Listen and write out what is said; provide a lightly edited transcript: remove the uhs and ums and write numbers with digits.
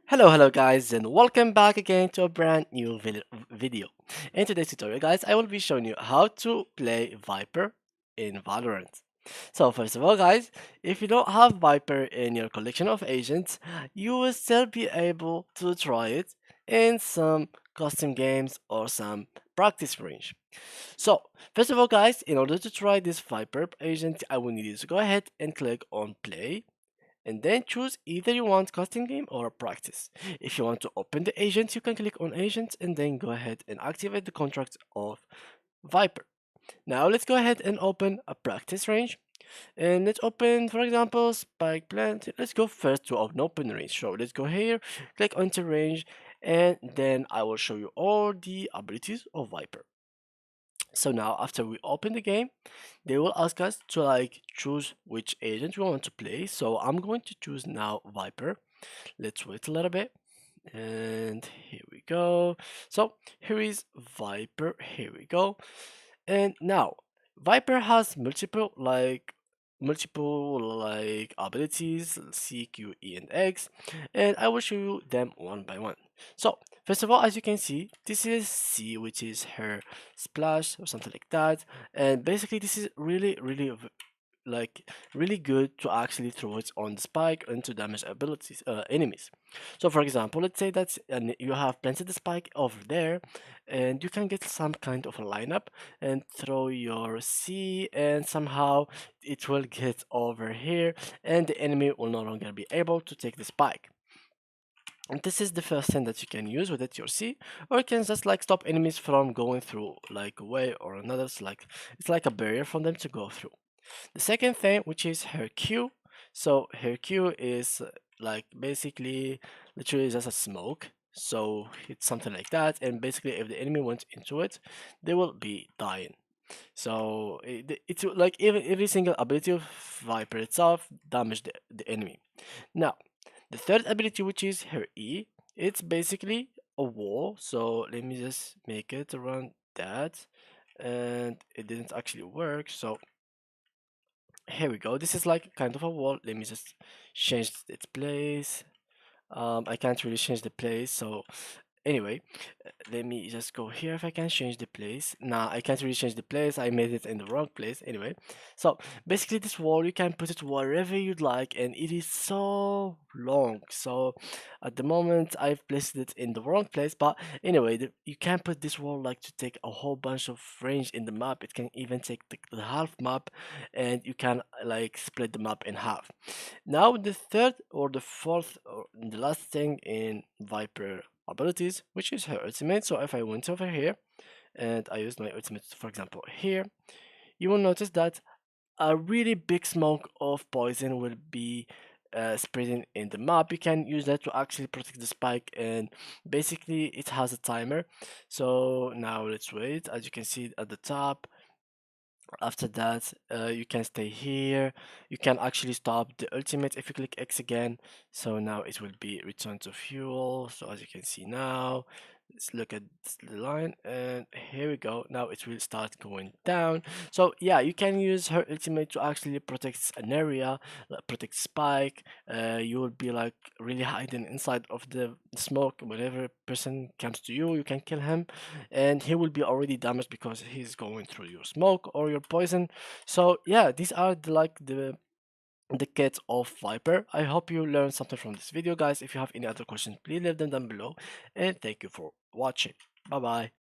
Hello guys, and welcome back again to a brand new video. In today's tutorial guys, I will be showing you how to play Viper in Valorant. So first of all guys, if you don't have Viper in your collection of agents, you will still be able to try it in some custom games or some practice range. So first of all guys, in order to try this Viper agent, I will need you to go ahead and click on play and then choose either you want custom game or practice. If you want to open the agent, you can click on agent and then go ahead and activate the contract of Viper. Now let's go ahead and open a practice range. And let's open, for example, Spike Plant. Let's go first to an open range. So let's go here, click onto range, and then I will show you all the abilities of Viper. So now after we open the game, they will ask us to choose which agent we want to play. So I'm going to choose now Viper. Let's wait a little bit. And here we go. So here is Viper. Here we go. And now Viper has multiple abilities C, Q, E, and X, and I will show you them one by one. So first of all, as you can see, this is C, which is her splash or something like that, and basically this is like really good to actually throw it on the spike and to damage abilities enemies. So for example, let's say that you have planted the spike over there and you can get some kind of a lineup and throw your C, and somehow it will get over here and the enemy will no longer be able to take the spike. And this is the first thing that you can use with it, your C, or you can just stop enemies from going through like a way or another. It's like a barrier for them to go through. The second thing, which is her Q. So her Q is basically literally just a smoke. So it's something like that, and basically if the enemy went into it, they will be dying. So it's like every single ability of Viper itself damage the enemy. Now, the third ability, which is her E, it's basically a wall. So let me just make it around that, and it didn't actually work. So here we go. This is like kind of a wall. Let me just change its place. I can't really change the place, so anyway, let me just go here if I can change the place. Nah, I can't really change the place. I made it in the wrong place. Anyway, so basically this wall, you can put it wherever you'd like, and it is so long. So at the moment, I've placed it in the wrong place. But anyway, you can put this wall to take a whole bunch of range in the map. It can even take the half map, and you can split the map in half. Now the third or the fourth or the last thing in Viper abilities, which is her ultimate. So if I went over here and I used my ultimate, for example, here, you will notice that a really big smoke of poison will be spreading in the map. You can use that to actually protect the spike, and basically it has a timer. So now let's wait. As you can see at the top, after that, you can stay here. You can actually stop the ultimate if you click X again. So now it will be return to fuel. So as you can see now, let's look at the line, and here we go. Now it will start going down. So yeah, you can use her ultimate to actually protect an area, protect spike. You will be really hiding inside of the smoke. Whenever person comes to you, you can kill him, and he will be already damaged because he's going through your smoke or your poison. So yeah, these are the kit of Viper. I hope you learned something from this video, guys. If you have any other questions, please leave them down below, and thank you for watching. Bye bye.